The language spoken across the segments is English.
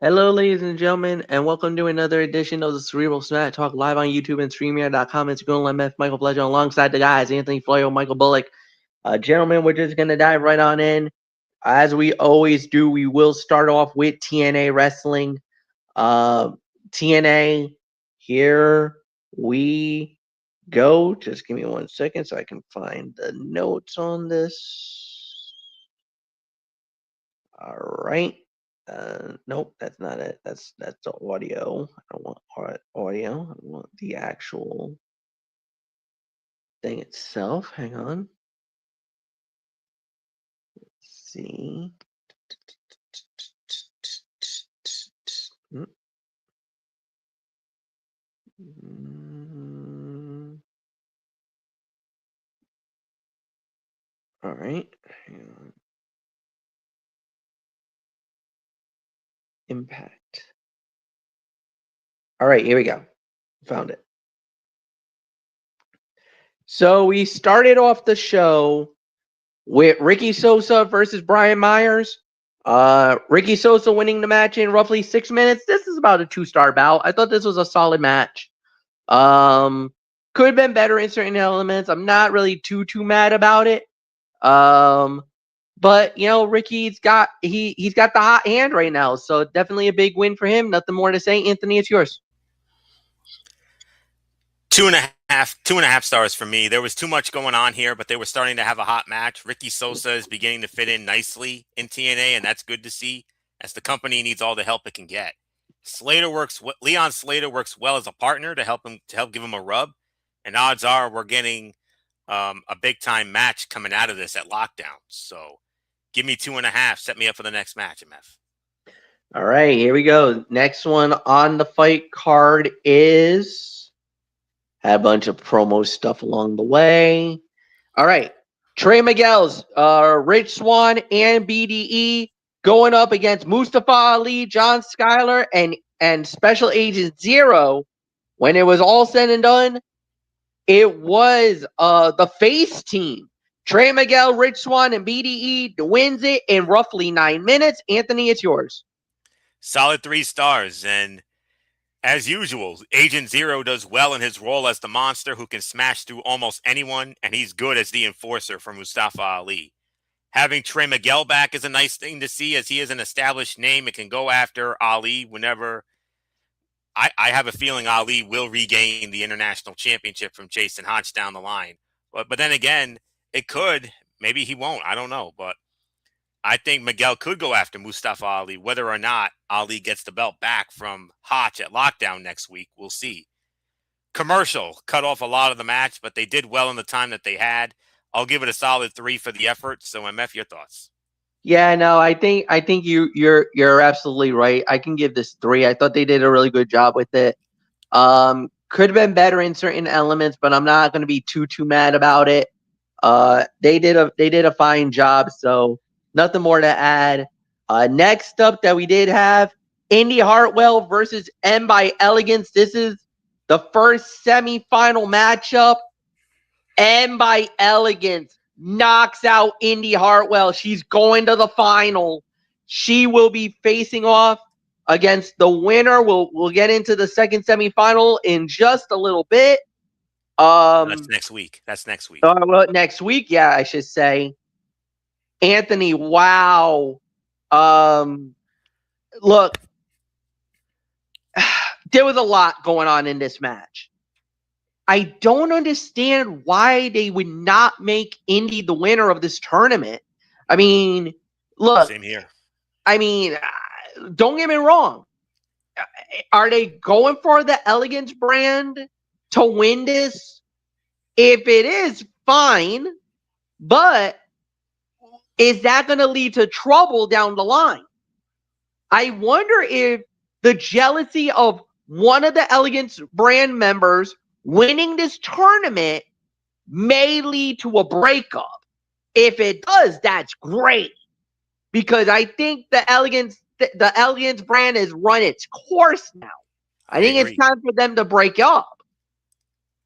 Hello, ladies and gentlemen, and welcome to another edition of the Cerebral Smack Talk live on YouTube and StreamYard.com. It's going MF Michael Pledger alongside the guys, Anthony Floyo, Michael Bullock. Gentlemen, we're just going to dive right on in. As we always do, we will start off with TNA Wrestling. TNA, here we go. Just give me 1 second so I can find the notes on this. All right. Nope, that's not it. That's the audio. I don't want audio. I want the actual thing itself. Hang on. Let's see. All right. Hang on. Impact. All right, here we go. Found it. So we started off the show with Ricky Sosa versus Brian Myers. Ricky Sosa winning the match in roughly 6 minutes. This is about a 2-star bout. I thought this was a solid match. Could have been better in certain elements. I'm not really too mad about it. But you know, Ricky's got he's got the hot hand right now, so definitely a big win for him. Nothing more to say. Anthony, it's yours. 2.5 stars for me. There was too much going on here, but they were starting to have a hot match. Ricky Sosa is beginning to fit in nicely in TNA, and that's good to see, as the company needs all the help it can get. Leon Slater works well as a partner to help give him a rub, and odds are we're getting a big time match coming out of this at Lockdown. So give me 2.5. Set me up for the next match, MF. All right, here we go. Next one on the fight card is had a bunch of promo stuff along the way. All right, Trey Miguel's Rich Swann and BDE going up against Mustafa Ali, John Skyler, and Special Agent Zero. When it was all said and done, it was the face team. Trey Miguel, Rich Swann, and BDE wins it in roughly 9 minutes. Anthony, it's yours. Solid 3 stars. And as usual, Agent Zero does well in his role as the monster who can smash through almost anyone, and he's good as the enforcer for Mustafa Ali. Having Trey Miguel back is a nice thing to see, as he is an established name and can go after Ali whenever. I have a feeling Ali will regain the international championship from Jason Hodge down the line. But then again, it could. Maybe he won't. I don't know. But I think Miguel could go after Mustafa Ali. Whether or not Ali gets the belt back from Hodge at Lockdown next week, we'll see. Commercial cut off a lot of the match, but they did well in the time that they had. I'll give it a solid 3 for the effort. So, MF, your thoughts? Yeah, no, I think you're absolutely right. I can give this 3. I thought they did a really good job with it. Could have been better in certain elements, but I'm not going to be too mad about it. They did a fine job, so nothing more to add. Next up that we did have Indy Hartwell versus M by Elegance. This is the first semifinal matchup. M by Elegance knocks out Indy Hartwell. She's going to the final. She will be facing off against the winner. We'll get into the second semifinal in just a little bit. That's next week. Well, next week, yeah, I should say. Anthony, wow. Look, there was a lot going on in this match. I don't understand why they would not make Indy the winner of this tournament. I mean, look. Same here. I mean, don't get me wrong. Are they going for the Elegance brand to win this? If it is, fine. But is that going to lead to trouble down the line? I wonder if the jealousy of one of the Elegance brand members winning this tournament may lead to a breakup. If it does, that's great. Because I think the Elegance brand has run its course now. I think it's time for them to break up.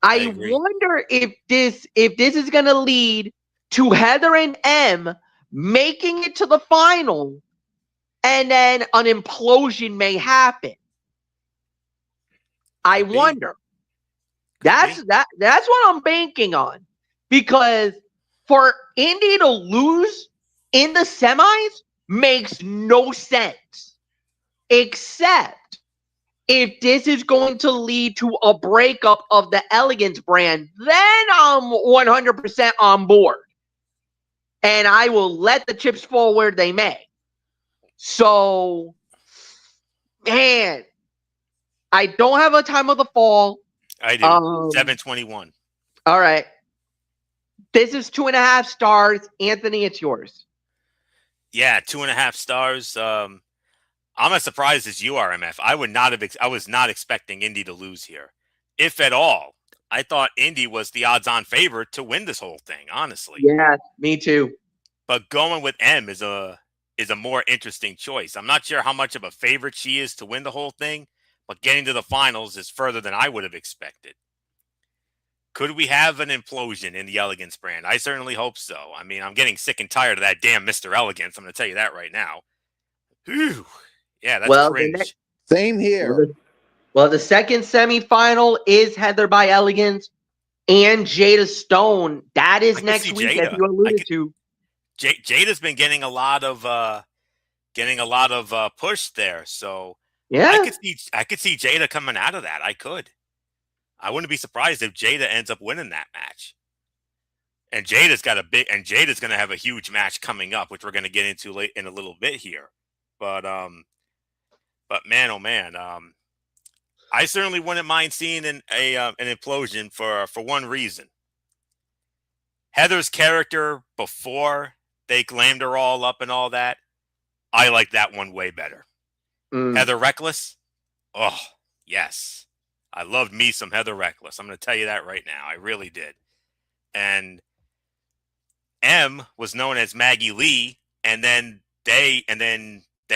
I wonder if this is going to lead to Heather and M making it to the final and then an implosion may happen. I Could be. wonder. That's be. that's what I'm banking on. Because for Indy to lose in the semis makes no sense. Except if this is going to lead to a breakup of the Elegance brand, then I'm 100% on board. And I will let the chips fall where they may. So, man, I don't have a time of the fall. I do. 721. All right. This is 2.5 stars. Anthony, it's yours. Yeah, 2.5 stars. I'm as surprised as you are, MF. I would not have. I was not expecting Indy to lose here, if at all. I thought Indy was the odds-on favorite to win this whole thing, honestly. Yeah, me too. But going with M is a more interesting choice. I'm not sure how much of a favorite she is to win the whole thing, but getting to the finals is further than I would have expected. Could we have an implosion in the Elegance brand? I certainly hope so. I mean, I'm getting sick and tired of that damn Mr. Elegance. I'm going to tell you that right now. Whew. Yeah, that's cringe. Same here. Well, the second semifinal is Heather by Elegance and Jada Stone. That is next week, as you alluded to. Jada's been getting a lot of push there, so yeah, I could see Jada coming out of that. I wouldn't be surprised if Jada ends up winning that match. And Jada's going to have a huge match coming up, which we're going to get into late in a little bit here. But man, oh man, I certainly wouldn't mind seeing an implosion for one reason. Heather's character before they glammed her all up and all that, I like that one way better. Heather Reckless, oh yes, I loved me some Heather Reckless. I'm going to tell you that right now, I really did. And M was known as Maggie Lee, and then they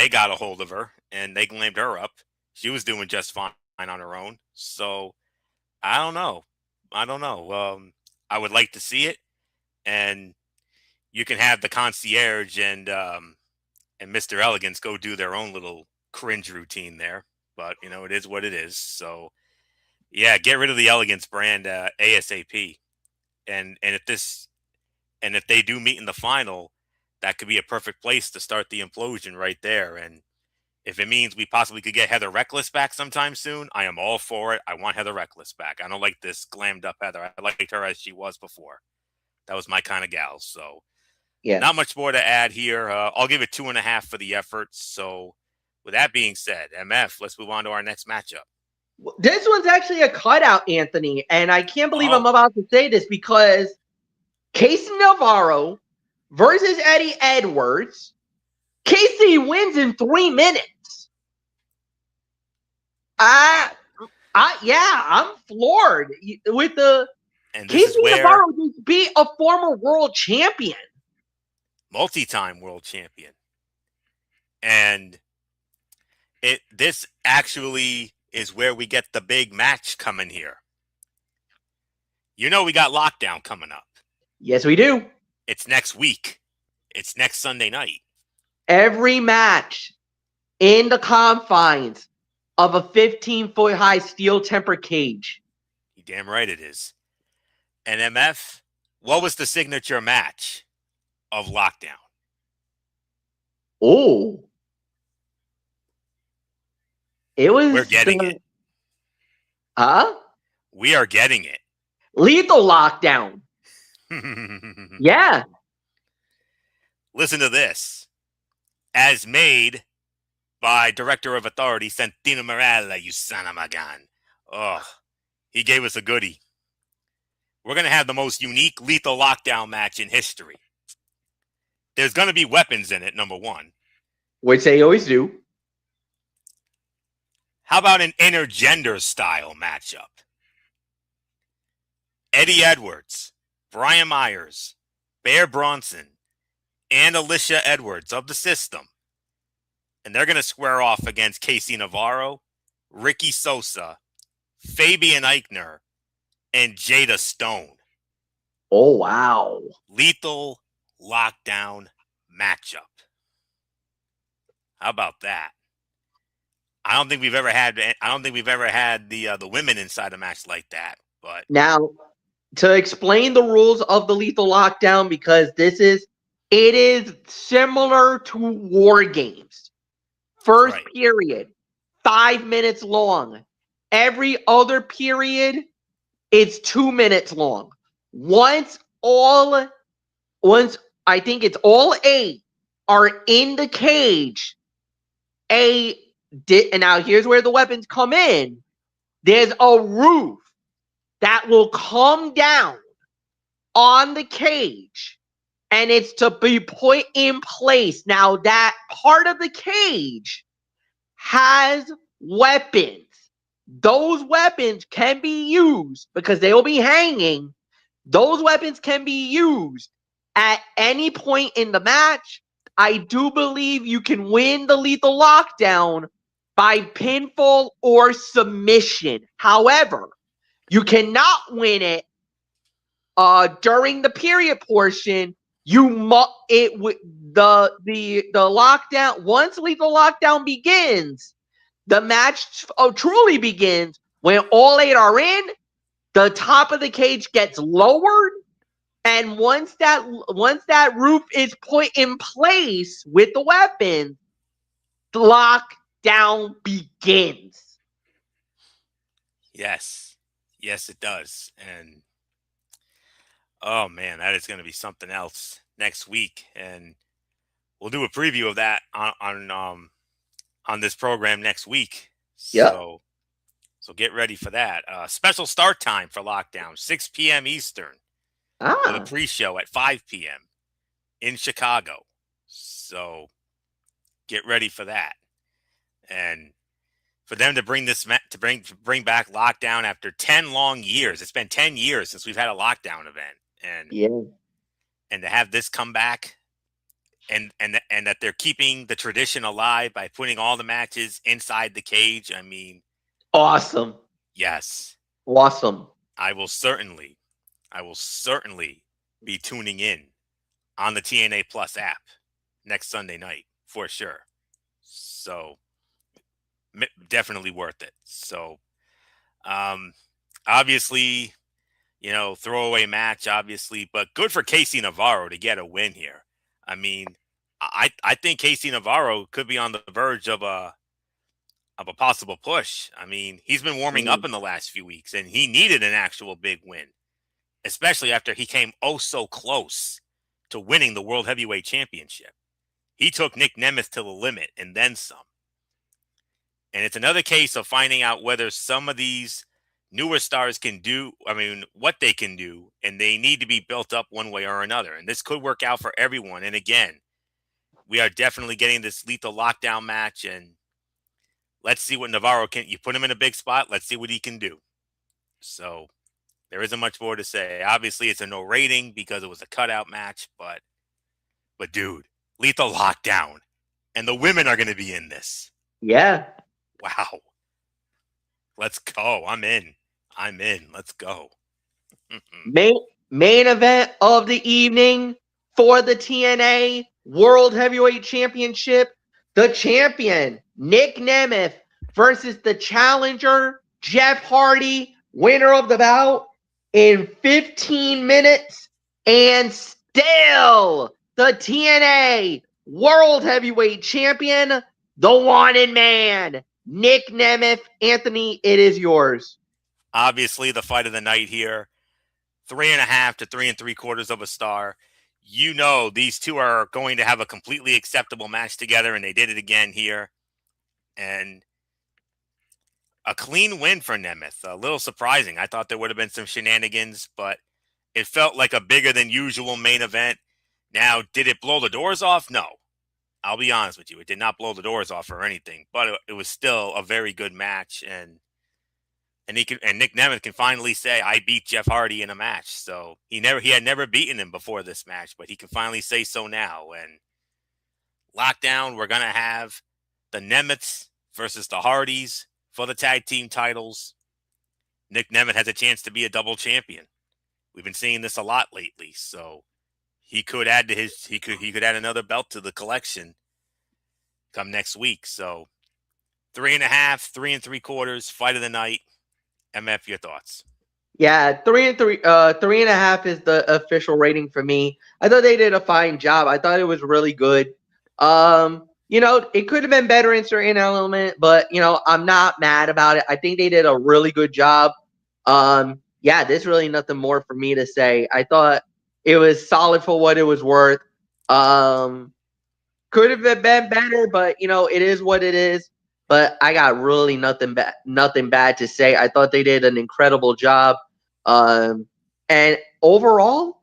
got a hold of her and they glammed her up. She was doing just fine on her own. So I don't know. I would like to see it, and you can have the concierge and Mr. Elegance go do their own little cringe routine there. But it is what it is. So yeah, get rid of the Elegance brand ASAP. And if they do meet in the final, that could be a perfect place to start the implosion right there. And if it means we possibly could get Heather Reckless back sometime soon, I am all for it. I want Heather Reckless back. I don't like this glammed up Heather. I liked her as she was before. That was my kind of gal. So yeah, not much more to add here. I'll give it 2.5 for the effort. So with that being said, MF, let's move on to our next matchup. This one's actually a cutout, Anthony, and I can't believe I'm about to say this because Casey Navarro versus Eddie Edwards. Casey wins in 3 minutes. I'm floored with the Casey Navarro just beat a former world champion, multi-time world champion, and this actually is where we get the big match coming here. We got Lockdown coming up. Yes, we do. It's next week. It's next Sunday night. Every match in the confines of a 15-foot high steel tempered cage. You damn right it is. And MF, what was the signature match of Lockdown? Oh. It was. We're getting it. Huh? We are getting it. Lethal Lockdown. Yeah. Listen to this. As made by Director of Authority, Santino Marella, you son of a gun. Oh, he gave us a goodie. We're going to have the most unique Lethal Lockdown match in history. There's going to be weapons in it, number one. Which they always do. How about an intergender style matchup? Eddie Edwards, Brian Myers, Bear Bronson, and Alicia Edwards of the System. And they're going to square off against Casey Navarro, Ricky Sosa, Fabian Eichner, and Jada Stone. Oh, wow. Lethal Lockdown matchup. How about that? I don't think we've ever had. I don't think we've ever had the women inside a match like that. But Now, to explain the rules of the Lethal Lockdown, because it is similar to War Games. that's First right. period, 5 minutes long. Every other period, it's 2 minutes long. Once all, once I think it's all eight are in the cage, and now here's where the weapons come in. There's a roof that will come down on the cage, and it's to be put in place. Now, that part of the cage has weapons. Those weapons can be used because they will be hanging. Those weapons can be used at any point in the match. I do believe you can win the Lethal Lockdown by pinfall or submission. However, you cannot win it during the period portion. You the lockdown, once Lethal Lockdown begins, the match truly begins when all eight are in. The top of the cage gets lowered, and once that roof is put in place with the weapons, the lockdown begins. Yes, yes, it does. And oh man, that is going to be something else next week. And we'll do a preview of that on this program next week. Yep. So get ready for that. Special start time for Lockdown, 6 p.m. Eastern, with a Ah. pre-show at 5 p.m. in Chicago. So get ready for that. And for them to bring bring back Lockdown after 10 long years. It's been 10 years since we've had a Lockdown event. Yeah. And to have this come back, and that they're keeping the tradition alive by putting all the matches inside the cage. I mean, Awesome. yes, Awesome. I will certainly be tuning in on the TNA Plus app next Sunday night for sure. So definitely worth it. So um obviously, throwaway match, obviously, but good for Casey Navarro to get a win here. I mean, I think Casey Navarro could be on the verge of a possible push. I mean, he's been warming up in the last few weeks, and he needed an actual big win, especially after he came oh so close to winning the World Heavyweight Championship. He took Nick Nemeth to the limit and then some. And it's another case of finding out whether some of these newer stars can do, what they can do, and they need to be built up one way or another. And this could work out for everyone. And again, we are definitely getting this Lethal Lockdown match, and let's see what Navarro can. You put him in a big spot, let's see what he can do. So there isn't much more to say. Obviously, it's a no rating because it was a cutout match, but dude, Lethal Lockdown, and the women are going to be in this. Yeah. Wow. Let's go. I'm in. Let's go. Main event of the evening for the TNA World Heavyweight Championship. The champion, Nick Nemeth, versus the challenger, Jeff Hardy, winner of the bout in 15 minutes. And still the TNA World Heavyweight Champion, the wanted man, Nick Nemeth. Anthony, it is yours. Obviously, the fight of the night here, 3.5 to 3.75 of a star. These two are going to have a completely acceptable match together, and they did it again here. And a clean win for Nemeth. A little surprising. I thought there would have been some shenanigans, but it felt like a bigger than usual main event. Now, did it blow the doors off? No. I'll be honest with you. It did not blow the doors off or anything, but it was still a very good match. And Nick Nemeth can finally say, I beat Jeff Hardy in a match. So he had never beaten him before this match, but he can finally say so now. And Lockdown, we're going to have the Nemeths versus the Hardys for the tag team titles. Nick Nemeth has a chance to be a double champion. We've been seeing this a lot lately, so he could add to he could add another belt to the collection. come next week. So 3.5, 3 3/4, fight of the night. MF, your thoughts? Yeah, 3.5 is the official rating for me. I thought they did a fine job. I thought it was really good. It could have been better in certain element, but I'm not mad about it. I think they did a really good job. Yeah, there's really nothing more for me to say. I thought it was solid for what it was worth. Could have been better, but it is what it is. But I got really nothing bad to say. I thought they did an incredible job. And overall,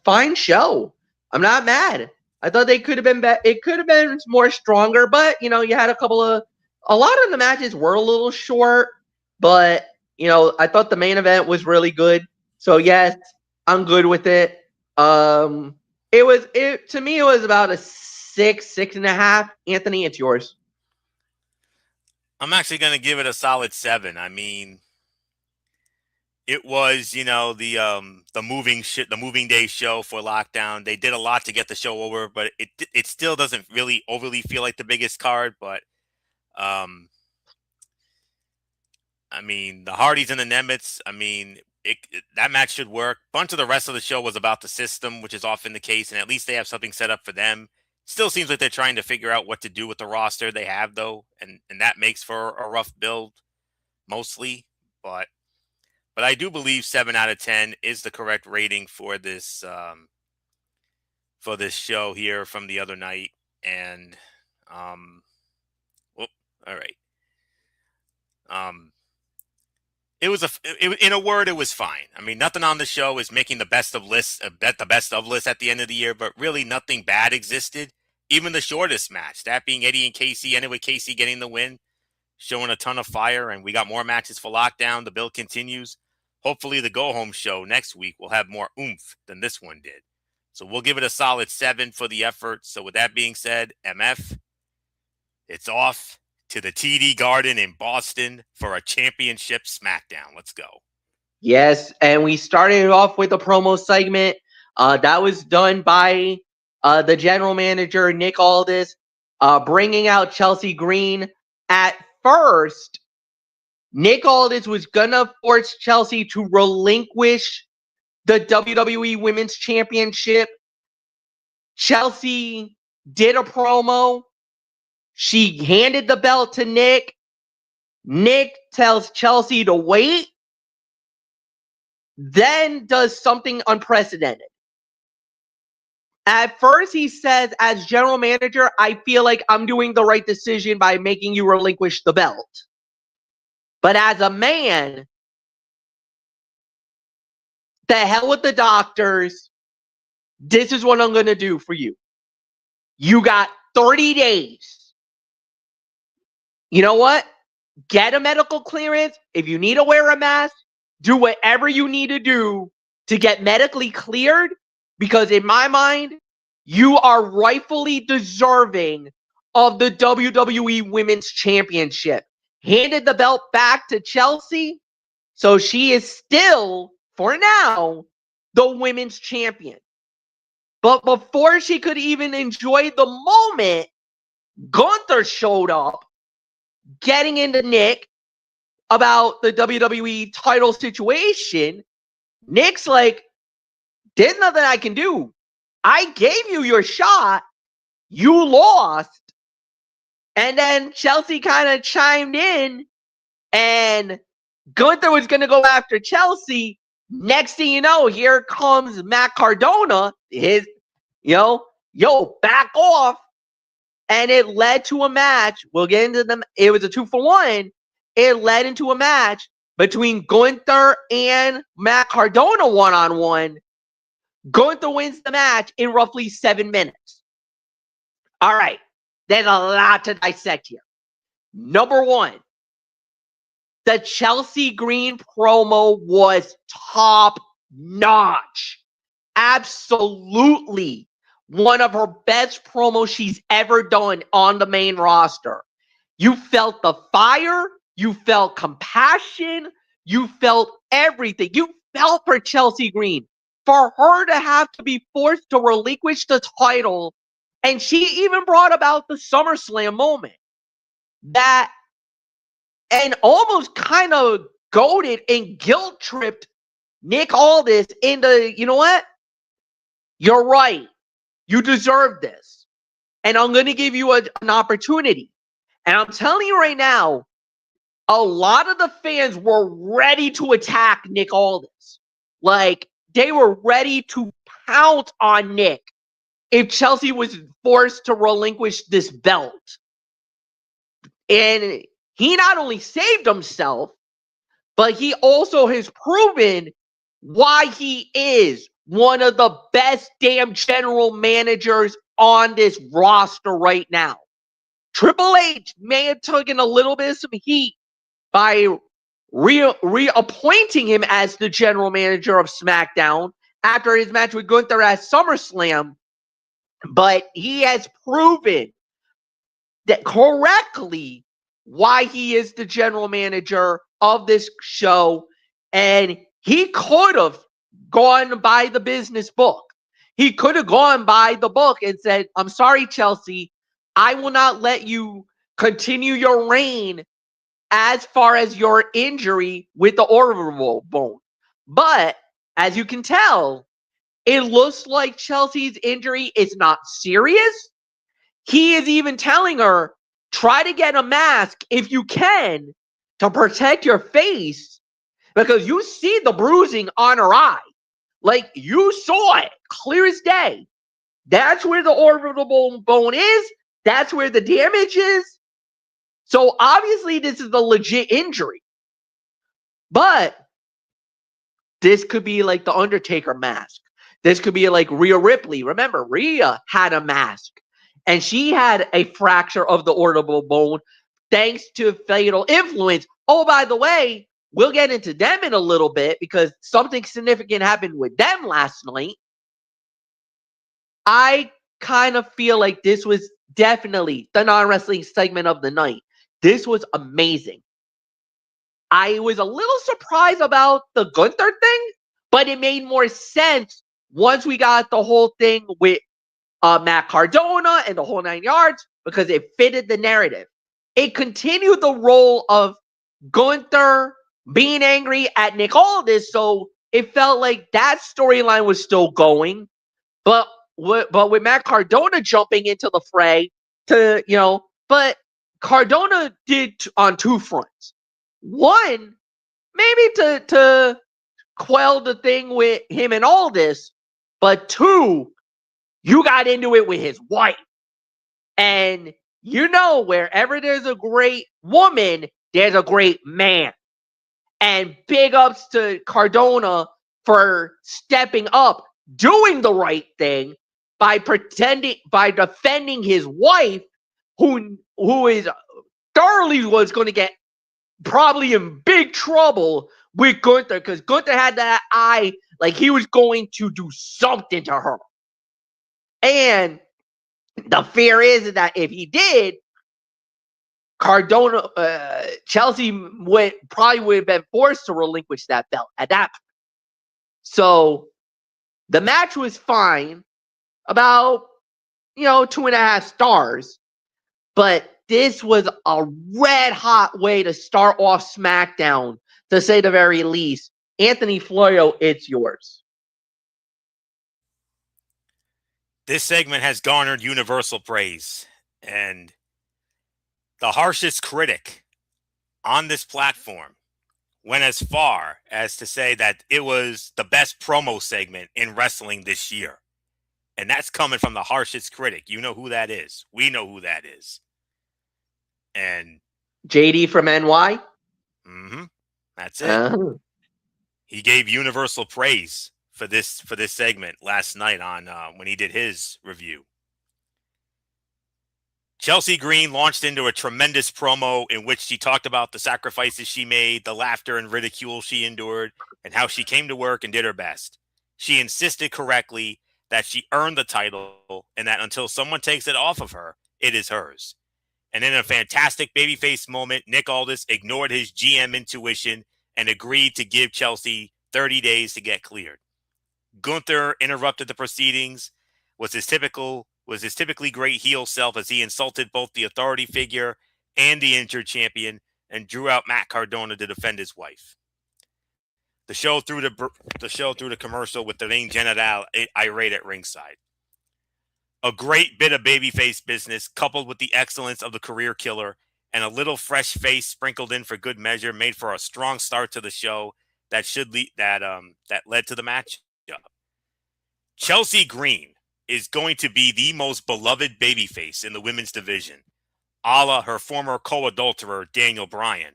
fine show. I'm not mad. I thought they could have been it could have been more stronger, but you had a lot of the matches were a little short, but I thought the main event was really good. So yes, I'm good with it. It to me it was about a 6.5. Anthony, it's yours. I'm actually going to give it a solid 7. I mean, it was, the moving day show for Lockdown. They did a lot to get the show over, but it still doesn't really overly feel like the biggest card. But I mean, the Hardys and the Nemets. I mean, that match should work. Bunch of the rest of the show was about the system, which is often the case, and at least they have something set up for them. Still seems like they're trying to figure out what to do with the roster they have, though, and that makes for a rough build mostly. But I do believe 7 out of 10 is the correct rating for this show here from the other night. And all right. It was in a word, it was fine. I mean, nothing on the show is making the best of lists, the best of list at the end of the year, but really nothing bad existed. Even the shortest match, that being Eddie and Casey, anyway, Casey getting the win, showing a ton of fire, and we got more matches for Lockdown. The build continues. Hopefully the go-home show next week will have more oomph than this one did. So we'll give it a solid 7 for the effort. So with that being said, MF, it's off to the TD Garden in Boston for a championship Smackdown. Let's go. Yes, and we started off with a promo segment. That was done by the general manager, Nick Aldis, bringing out Chelsea Green. At first, Nick Aldis was going to force Chelsea to relinquish the WWE Women's Championship. Chelsea did a promo. She handed the belt to Nick. Nick tells Chelsea to wait, then does something unprecedented. At first, he says, as general manager, I feel like I'm doing the right decision by making you relinquish the belt. But as a man, the hell with the doctors. This is what I'm going to do for you. You got 30 days. You know what? Get a medical clearance. If you need to wear a mask, do whatever you need to do to get medically cleared. Because in my mind, you are rightfully deserving of the WWE Women's Championship. Handed the belt back to Chelsea. So she is still, for now, the women's champion. But before she could even enjoy the moment, Gunther showed up, getting into Nick about the WWE title situation. Nick's like, there's nothing I can do. I gave you your shot. You lost. And then Chelsea kind of chimed in, and Gunther was going to go after Chelsea. Next thing you know, here comes Matt Cardona. Back off. And it led to a match. We'll get into them. It was a 2-for-1. It led into a match between Gunther and Matt Cardona one-on-one. Gunther wins the match in roughly 7 minutes. All right. There's a lot to dissect here. Number one, the Chelsea Green promo was top notch. Absolutely one of her best promos she's ever done on the main roster. You felt the fire. You felt compassion. You felt everything. You felt for Chelsea Green. For her to have to be forced to relinquish the title And she even brought about the SummerSlam moment that, and almost kind of goaded and guilt tripped Nick Aldis into, you know what? You're right. You deserve this. And I'm going to give you an opportunity. And I'm telling you right now, a lot of the fans were ready to attack Nick Aldis. Like, they were ready to pounce on Nick if Chelsea was forced to relinquish this belt. And he not only saved himself, but he also has proven why he is one of the best damn general managers on this roster right now. Triple H may have taken a little bit of some heat by reappointing him as the general manager of SmackDown after his match with Gunther at SummerSlam, but he has proven that correctly why he is the general manager of this show, and he could have gone by the business book. He could have gone by the book and said, I'm sorry, Chelsea, I will not let you continue your reign as far as your injury with the orbital bone. But as you can tell, it looks like Chelsea's injury is not serious. He is even telling her, try to get a mask if you can to protect your face, because you see the bruising on her eye. Like, you saw it clear as day. That's where the orbital bone is. That's where the damage is. So obviously this is a legit injury. But this could be like the Undertaker mask. This could be like Rhea Ripley. Remember, Rhea had a mask, and she had a fracture of the orbital bone thanks to fatal influence. Oh, by the way, we'll get into them in a little bit because something significant happened with them last night. I kind of feel like this was definitely the non-wrestling segment of the night. This was amazing. I was a little surprised about the Gunther thing, but it made more sense once we got the whole thing with Matt Cardona and the whole 9 yards, because it fitted the narrative. It continued the role of Gunther being angry at Nick Aldis, so it felt like that storyline was still going. But with Matt Cardona jumping into the fray but Cardona did on two fronts. One, maybe to quell the thing with him and Aldis, but two, you got into it with his wife. And wherever there's a great woman, there's a great man. And big ups to Cardona for stepping up, doing the right thing by defending his wife, who is thoroughly was going to get probably in big trouble with Gunther, because Gunther had that eye like he was going to do something to her. And the fear is that if he did, Chelsea probably would have been forced to relinquish that belt at that point. So the match was fine, about 2.5 stars, but this was a red hot way to start off SmackDown, to say the very least. Anthony Florio, it's yours. This segment has garnered universal praise, and the harshest critic on this platform went as far as to say that it was the best promo segment in wrestling this year. And that's coming from the harshest critic. You know who that is. We know who that is. And JD from NY? That's it. He gave universal praise for this segment last night on when he did his review. Chelsea Green launched into a tremendous promo in which she talked about the sacrifices she made, the laughter and ridicule she endured, and how she came to work and did her best. She insisted correctly that she earned the title and that until someone takes it off of her, it is hers. And in a fantastic babyface moment, Nick Aldis ignored his GM intuition and agreed to give Chelsea 30 days to get cleared. Gunther interrupted the proceedings, was his typical was his typically great heel self as he insulted both the authority figure and the injured champion and drew out Matt Cardona to defend his wife. The show through the commercial with the main general irate at ringside. A great bit of babyface business coupled with the excellence of the career killer and a little fresh face sprinkled in for good measure made for a strong start to the show that led to the matchup. Chelsea Green is going to be the most beloved babyface in the women's division, a la her former co-adulterer Daniel Bryan,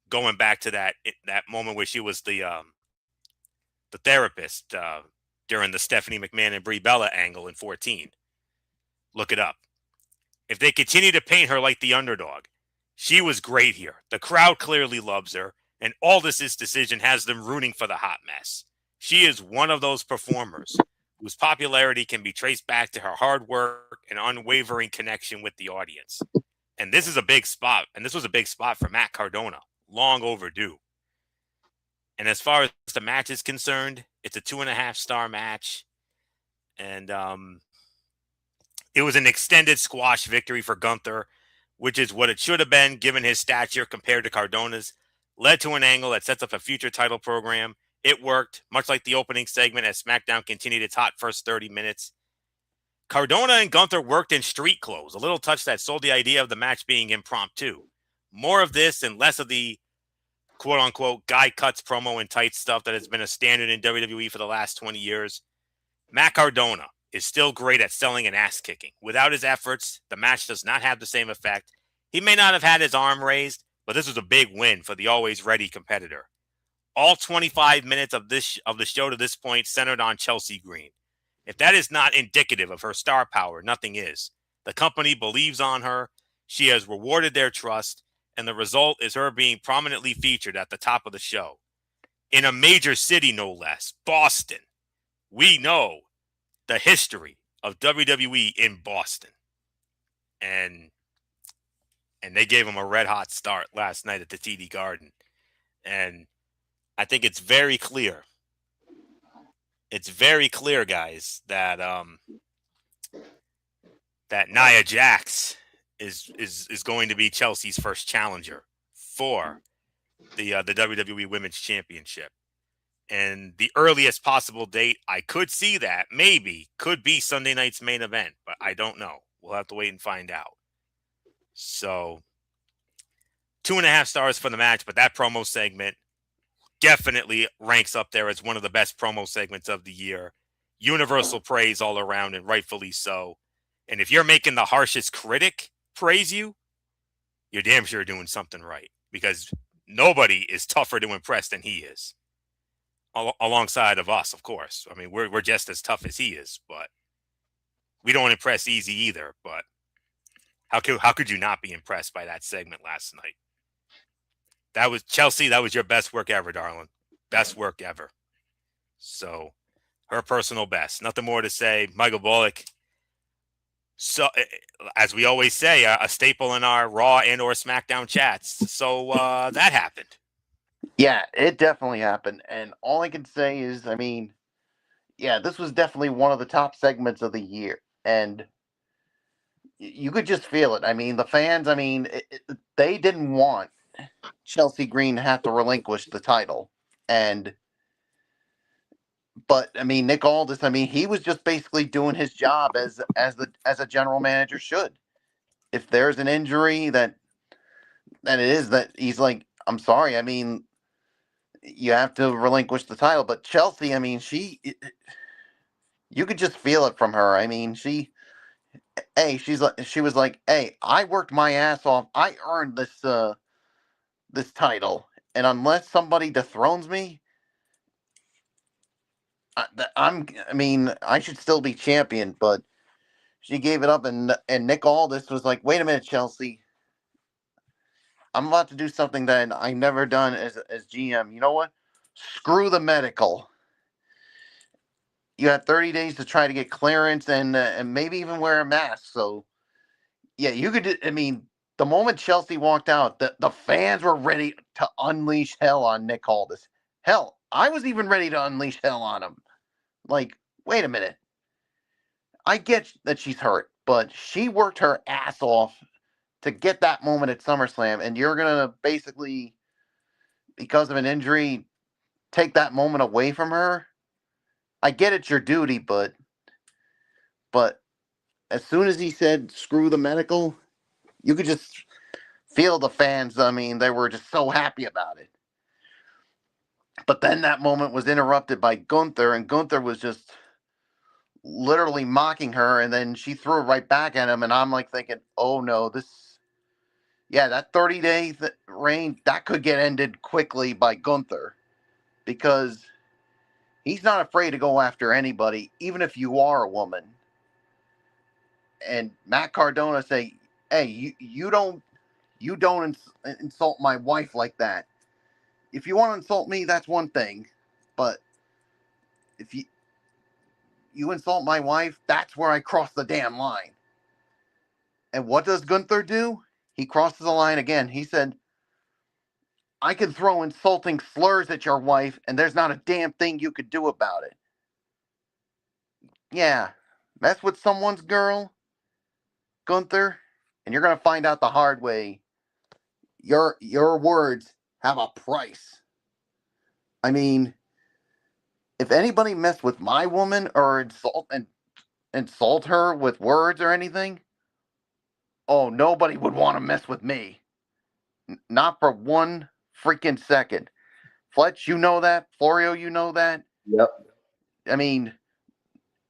going back to that moment where she was the therapist during the Stephanie McMahon and Brie Bella angle in 14. Look it up. If they continue to paint her like the underdog, she was great here. The crowd clearly loves her, and Aldis's decision has them rooting for the hot mess. She is one of those performers whose popularity can be traced back to her hard work and unwavering connection with the audience. And this is a big spot, and this was a big spot for Matt Cardona, long overdue. And as far as the match is concerned, it's a 2.5-star match. And it was an extended squash victory for Gunther, which is what it should have been given his stature compared to Cardona's. Led to an angle that sets up a future title program. It worked, much like the opening segment as SmackDown continued its hot first 30 minutes. Cardona and Gunther worked in street clothes, a little touch that sold the idea of the match being impromptu. More of this and less of the quote-unquote guy cuts promo and tight stuff that has been a standard in WWE for the last 20 years. Matt Cardona is still great at selling and ass-kicking. Without his efforts, the match does not have the same effect. He may not have had his arm raised, but this was a big win for the always-ready competitor. All 25 minutes of the show to this point centered on Chelsea Green. If that is not indicative of her star power, nothing is. The company believes on her. She has rewarded their trust, and the result is her being prominently featured at the top of the show. In a major city, no less, Boston. We know the history of WWE in Boston. And they gave him a red-hot start last night at the TD Garden. And I think it's very clear. It's very clear, guys, that that Nia Jax is going to be Chelsea's first challenger for the WWE Women's Championship. And the earliest possible date I could see that maybe could be Sunday night's main event, but I don't know. We'll have to wait and find out. So 2.5 stars for the match, but that promo segment definitely ranks up there as one of the best promo segments of the year. Universal praise all around, and rightfully so. And if you're making the harshest critic praise you, you're damn sure doing something right, because nobody is tougher to impress than he is. Alongside of us, of course. I mean, we're just as tough as he is, but we don't impress easy either. But how could you not be impressed by that segment last night? That was Chelsea. That was your best work ever, darling. Best work ever. So, her personal best. Nothing more to say. Michael Bullock. So, as we always say, a staple in our Raw and or SmackDown chats. So that happened. Yeah, it definitely happened. And all I can say is, I mean, yeah, this was definitely one of the top segments of the year. And you could just feel it. I mean, the fans, I mean, they didn't want Chelsea Green to have to relinquish the title. But I mean, Nick Aldis, I mean, he was just basically doing his job as a general manager should. If there's an injury that it is, that he's like, I'm sorry, I mean, you have to relinquish the title. But Chelsea, I mean, you could just feel it from her. I mean, she was like, hey, I worked my ass off. I earned this title, and unless somebody dethrones me, I should still be champion. But she gave it up, and Nick Aldis was like, wait a minute, Chelsea. I'm about to do something that I never done as GM. You know what? Screw the medical. You have 30 days to try to get clearance and maybe even wear a mask. So, yeah, you could. I mean, the moment Chelsea walked out, the fans were ready to unleash hell on Nick Aldis. Hell, I was even ready to unleash hell on him. Like, wait a minute. I get that she's hurt, but she worked her ass off to get that moment at SummerSlam, and you're gonna basically, because of an injury, take that moment away from her. I get it's your duty, but as soon as he said screw the medical, you could just feel the fans. I mean, they were just so happy about it. But then that moment was interrupted by Gunther, and Gunther was just literally mocking her, and then she threw it right back at him, and I'm like thinking, oh no, that 30-day reign, that could get ended quickly by Gunther, because he's not afraid to go after anybody, even if you are a woman. And Matt Cardona say, hey, you don't insult my wife like that. If you want to insult me, that's one thing, but if you insult my wife, that's where I cross the damn line. And what does Gunther do? He crosses the line again. He said, I can throw insulting slurs at your wife, and there's not a damn thing you could do about it. Yeah, mess with someone's girl, Gunther, and you're going to find out the hard way. Your words have a price. I mean, if anybody messed with my woman or insult her with words or anything, oh, nobody would want to mess with me. Not for one freaking second. Fletch, you know that. Florio, you know that. Yep. I mean,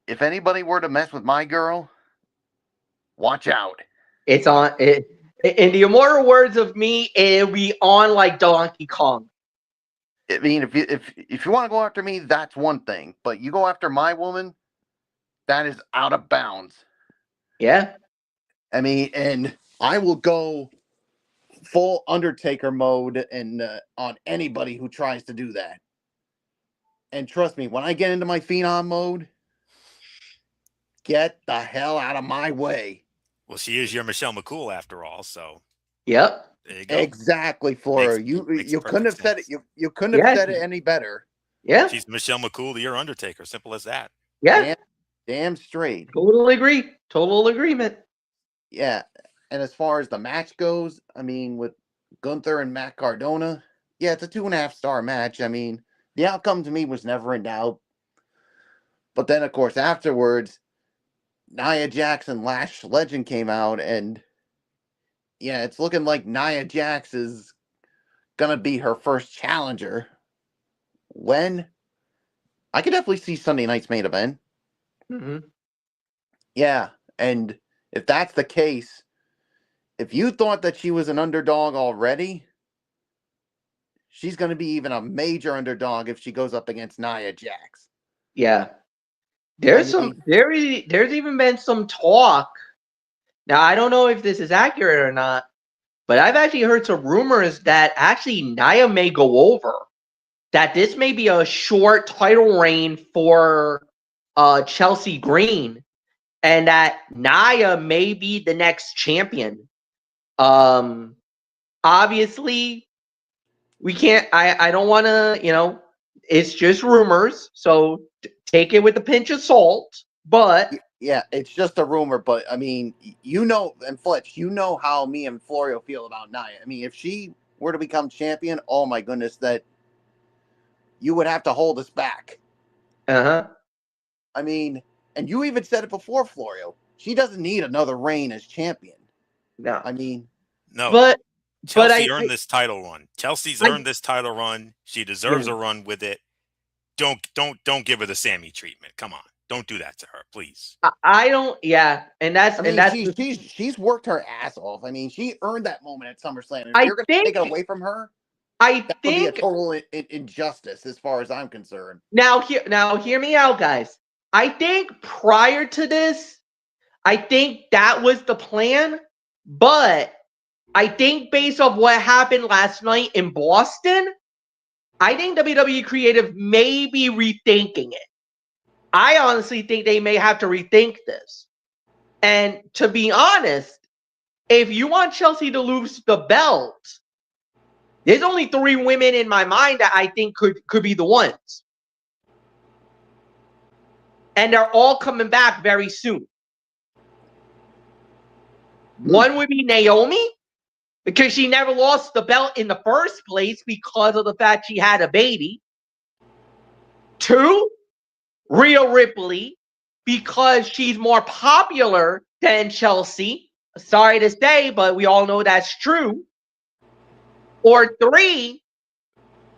if anybody were to mess with my girl, watch out. It's on it. In the immortal words of me, it'll be on like Donkey Kong. I mean, if you want to go after me, that's one thing. But you go after my woman, that is out of bounds. Yeah. I mean, and I will go full Undertaker mode and on anybody who tries to do that. And trust me, when I get into my Phenom mode, get the hell out of my way. Well, she is your Michelle McCool after all, so. Yep. There you go. Exactly, Flora. You couldn't have said it. You couldn't have said it any better. Yeah. She's Michelle McCool to your Undertaker. Simple as that. Yeah. Damn straight. Totally agree. Total agreement. Yeah. And as far as the match goes, I mean, with Gunther and Matt Cardona, yeah, it's a 2.5-star match. I mean, the outcome to me was never in doubt. But then, of course, afterwards, Nia Jackson Lash Legend came out, and yeah, it's looking like Nia Jax is gonna be her first challenger. When? I could definitely see Sunday night's main event. Mm-hmm. Yeah, and if that's the case, if you thought that she was an underdog already, she's going to be even a major underdog if she goes up against Nia Jax. Yeah. There's even been some talk. Now, I don't know if this is accurate or not, but I've actually heard some rumors that actually Nia may go over. That this may be a short title reign for Chelsea Green, and that Nia may be the next champion. Obviously, we can't. I don't want to. It's just rumors, so take it with a pinch of salt. But yeah, it's just a rumor. But I mean, and Fletch, you know how me and Florio feel about Nia. I mean, if she were to become champion, oh my goodness, that you would have to hold us back. I mean, and you even said it before, Florio. She doesn't need another reign as champion. No. I mean, no. But Chelsea earned this title run. Chelsea's earned this title run. She deserves a run with it. Don't give her the Sammy treatment. Come on. Don't do that to her, please. I don't. Yeah, she's worked her ass off. I mean, she earned that moment at SummerSlam. If you're going to take it away from her, that would be a total injustice as far as I'm concerned. Now, hear me out, guys. I think prior to this, I think that was the plan, but I think based off what happened last night in Boston, I think WWE Creative may be rethinking it. I honestly think they may have to rethink this. And to be honest, if you want Chelsea to lose the belt, there's only 3 women in my mind that I think could be the ones. and they're all coming back very soon. One would be Naomi, because she never lost the belt in the first place because of the fact she had a baby. 2, Rhea Ripley, because she's more popular than Chelsea. Sorry to say, but we all know that's true. Or 3,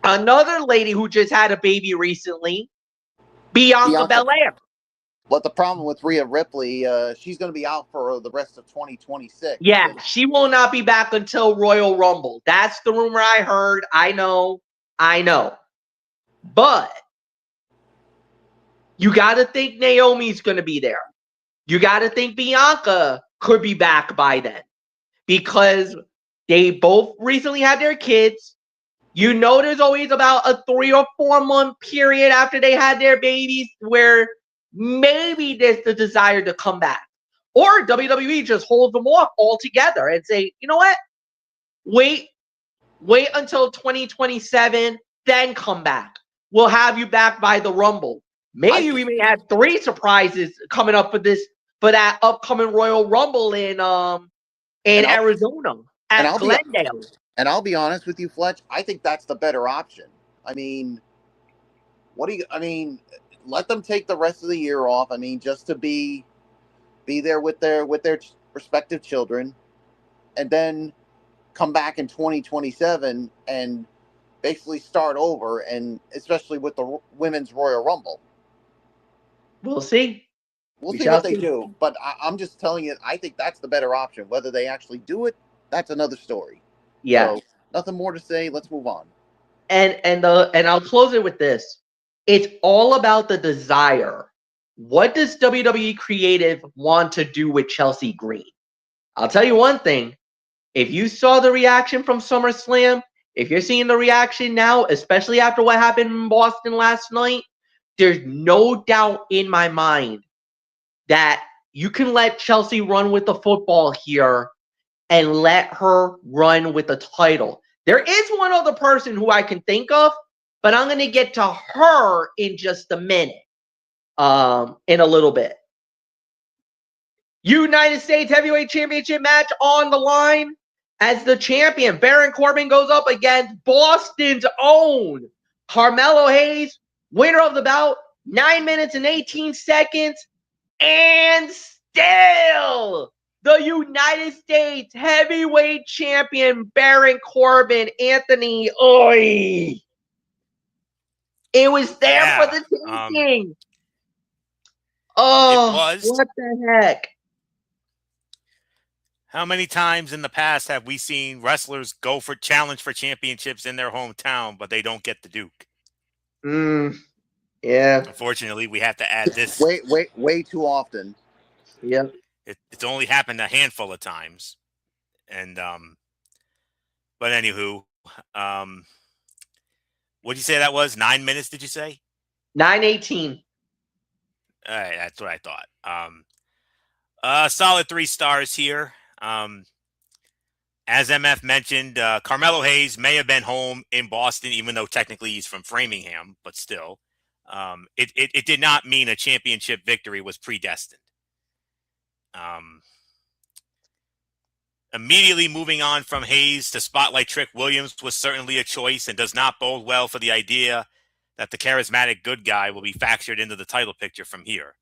another lady who just had a baby recently, Bianca Belair. But the problem with Rhea Ripley, she's going to be out for the rest of 2026. Yeah, she will not be back until Royal Rumble. That's the rumor I heard. I know. But you got to think Naomi's going to be there. You got to think Bianca could be back by then, because they both recently had their kids. You know, there's always about a 3 or 4 month period after they had their babies where maybe there's the desire to come back. Or WWE just holds them off altogether and say, you know what? Wait until 2027, then come back. We'll have you back by the Rumble. Maybe we may have 3 surprises coming up for that upcoming Royal Rumble in Arizona at Glendale. And I'll be honest with you, Fletch, I think that's the better option. I mean, let them take the rest of the year off. I mean, just to be there with their respective children, and then come back in 2027 and basically start over, and especially with the Women's Royal Rumble. We'll see. We'll see what they do. But I'm just telling you, I think that's the better option. Whether they actually do it, that's another story. Yeah. So, nothing more to say. Let's move on. And I'll close it with this. It's all about the desire. What does WWE Creative want to do with Chelsea Green? I'll tell you one thing. If you saw the reaction from SummerSlam, if you're seeing the reaction now, especially after what happened in Boston last night, there's no doubt in my mind that you can let Chelsea run with the football here and let her run with the title. There is one other person who I can think of, but I'm going to get to her in just a minute, in a little bit. United States Heavyweight Championship match on the line as the champion. Baron Corbin goes up against Boston's own Carmelo Hayes, winner of the bout, 9 minutes and 18 seconds, and still the United States Heavyweight Champion Baron Corbin. Anthony, oi! It was there for the taking. It was. What the heck? How many times in the past have we seen wrestlers go for challenge for championships in their hometown, but they don't get the Duke? Yeah. Unfortunately, we have to add this. Way too often. Yeah. It's only happened a handful of times. And but anywho, what'd you say that was? 9 minutes, did you say? 9:18. All right, that's what I thought. Solid 3 stars here. As MF mentioned, Carmelo Hayes may have been home in Boston, even though technically he's from Framingham, but still. It did not mean a championship victory was predestined. Immediately moving on from Hayes to spotlight Trick Williams was certainly a choice and does not bode well for the idea that the charismatic good guy will be factored into the title picture from here.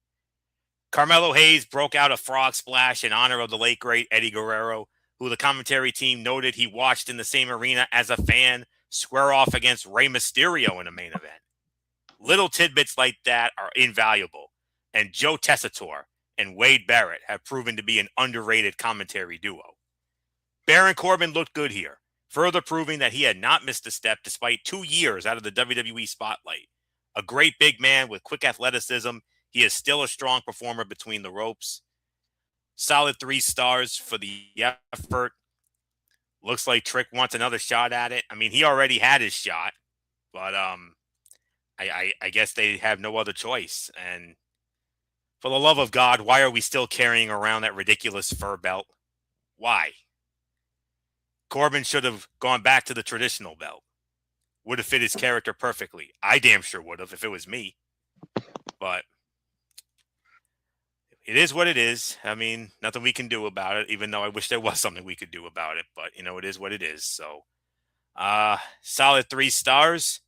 Carmelo Hayes broke out a frog splash in honor of the late great Eddie Guerrero, who the commentary team noted he watched in the same arena as a fan square off against Rey Mysterio in a main event. Little tidbits like that are invaluable, and Joe Tessitore and Wade Barrett have proven to be an underrated commentary duo. Baron Corbin looked good here, further proving that he had not missed a step despite 2 years out of the WWE spotlight. A great big man with quick athleticism, he is still a strong performer between the ropes. Solid 3 stars for the effort. Looks like Trick wants another shot at it. I mean, he already had his shot, but I guess they have no other choice. And for the love of God, why are we still carrying around that ridiculous fur belt? Why? Corbin should have gone back to the traditional belt. Would have fit his character perfectly. I damn sure would have if it was me. But it is what it is. I mean, nothing we can do about it, even though I wish there was something we could do about it. But, it is what it is. So, solid 3 stars.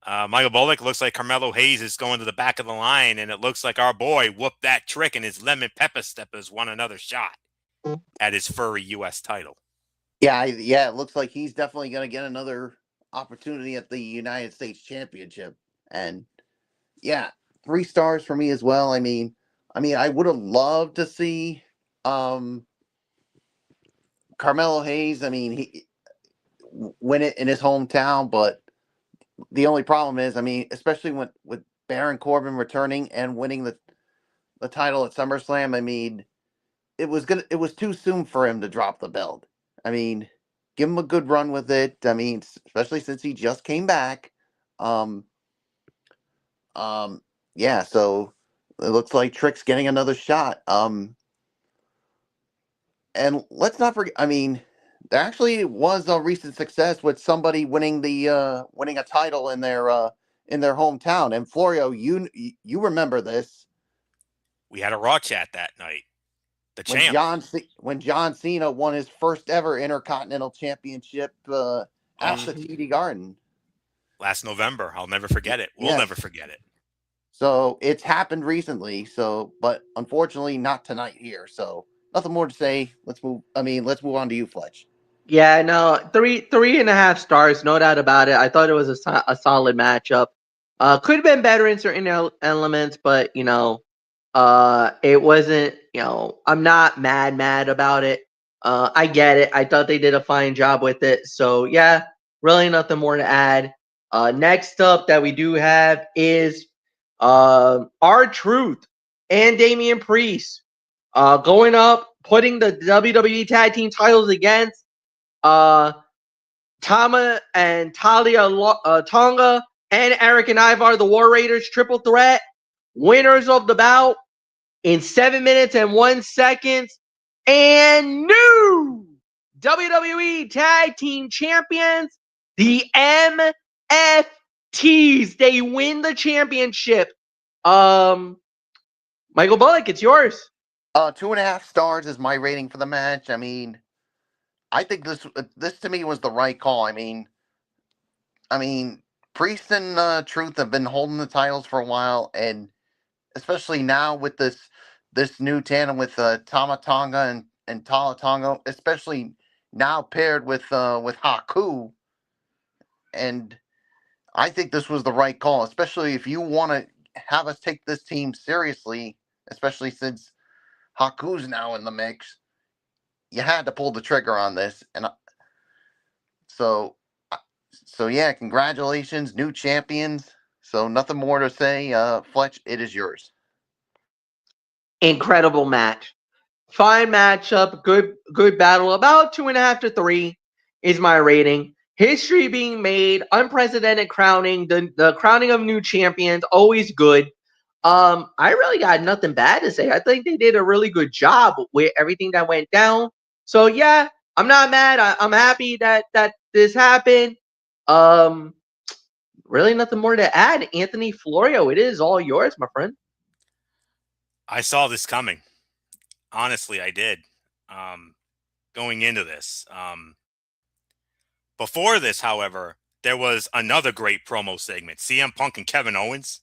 Michael Bullock looks like Carmelo Hayes is going to the back of the line, and it looks like our boy whooped that trick, and his lemon pepper steppers won another shot at his furry U.S. title. Yeah, it looks like he's definitely going to get another opportunity at the United States Championship. And yeah, 3 stars for me as well. I mean, I would have loved to see Carmelo Hayes. I mean, he win it in his hometown, but the only problem is, especially with Baron Corbin returning and winning the title at SummerSlam. I mean, it was too soon for him to drop the belt. I mean, give him a good run with it. I mean, especially since he just came back. Um, yeah, so it looks like Trick's getting another shot. And let's not forget. I mean, there actually was a recent success with somebody winning winning a title in their hometown. And Florio, you remember this? We had a Raw chat that night. The When champ. When John Cena won his first ever Intercontinental Championship at the TD Garden Last November. I'll never forget it. We'll never forget it. So it's happened recently. So, but unfortunately, not tonight here. So nothing more to say. Let's move. Let's move on to you, Fletch. Yeah, no, 3.5 stars, no doubt about it. I thought it was a solid matchup. Could have been better in certain elements, but it wasn't. I'm not mad about it. I get it. I thought they did a fine job with it. So yeah, really nothing more to add. Next up that we do have is R-Truth and Damian Priest going up, putting the WWE Tag Team titles against Tama and Talia Tonga and Eric and Ivar, the War Raiders triple threat, winners of the bout in 7 minutes and 1 second, and new WWE Tag Team Champions, the MFTs. They win the championship. Michael Bullock, it's yours. 2.5 stars is my rating for the match. I mean, I think this to me was the right call. I mean, Priest and Truth have been holding the titles for a while, and especially now with this new tandem with Tama Tonga and Tala Tonga, especially now paired with Haku, and I think this was the right call, especially if you want to have us take this team seriously, especially since Haku's now in the mix. You had to pull the trigger on this, and so yeah, congratulations, new champions. So nothing more to say. Fletch, it is yours. Incredible match. Fine matchup. Good battle. About 2.5 to 3 is my rating. History being made. Unprecedented crowning. The crowning of new champions. Always good. I really got nothing bad to say. I think they did a really good job with everything that went down. So yeah, I'm not mad. I'm happy that this happened. Really nothing more to add. Anthony Florio, it is all yours, my friend. I saw this coming. Honestly, I did. Going into this. Before this, however, there was another great promo segment. CM Punk and Kevin Owens.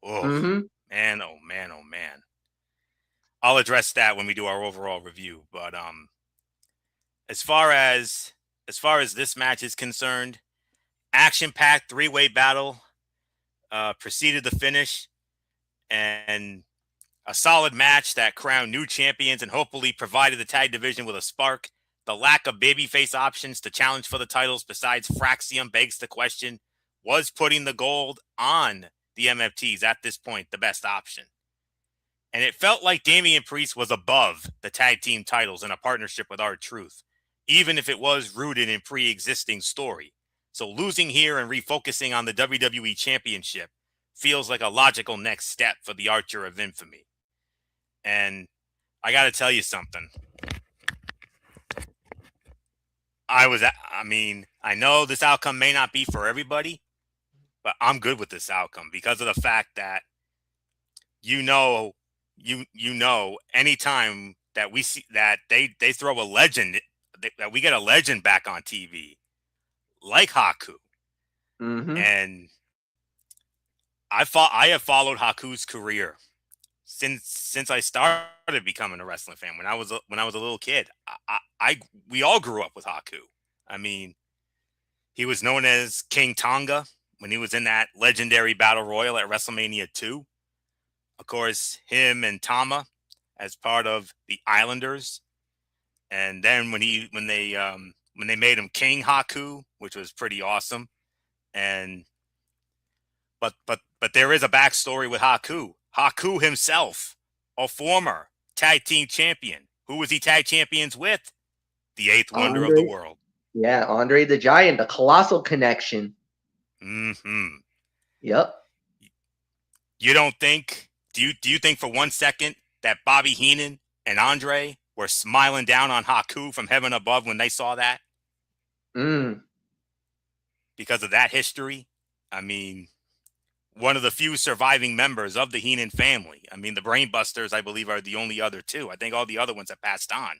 Oh, man, oh, man, oh, man. I'll address that when we do our overall review. But as far as this match is concerned, action-packed three-way battle preceded the finish, and a solid match that crowned new champions and hopefully provided the tag division with a spark. The lack of babyface options to challenge for the titles besides Fraxium begs the question, was putting the gold on the MFTs at this point the best option? And it felt like Damian Priest was above the tag team titles in a partnership with R-Truth, even if it was rooted in pre-existing story. So losing here and refocusing on the WWE Championship feels like a logical next step for the Archer of Infamy. And I got to tell you something. I know this outcome may not be for everybody, but I'm good with this outcome because of the fact that you you know, anytime that we see that they throw a legend, that we get a legend back on TV like Haku, Mm-hmm. and I have followed Haku's career since I started becoming a wrestling fan when I was a little kid. We all grew up with Haku. I mean, he was known as King Tonga when he was in that legendary battle royal at WrestleMania 2. Of course, him and Tama as part of the Islanders, and then when they made him King Haku, which was pretty awesome. And but there is a backstory with Haku. Haku himself, a former tag team champion. Who was he tag champions with? The eighth wonder of the Andre, world. yeah, Andre the Giant, the Colossal Connection. Hmm. Yep. You don't think? Do you think for 1 second that Bobby Heenan and Andre were smiling down on Haku from heaven above when they saw that? Mm. Because of that history? I mean, one of the few surviving members of the Heenan family. I mean, the Brainbusters, I believe, are the only other two. I think all the other ones have passed on.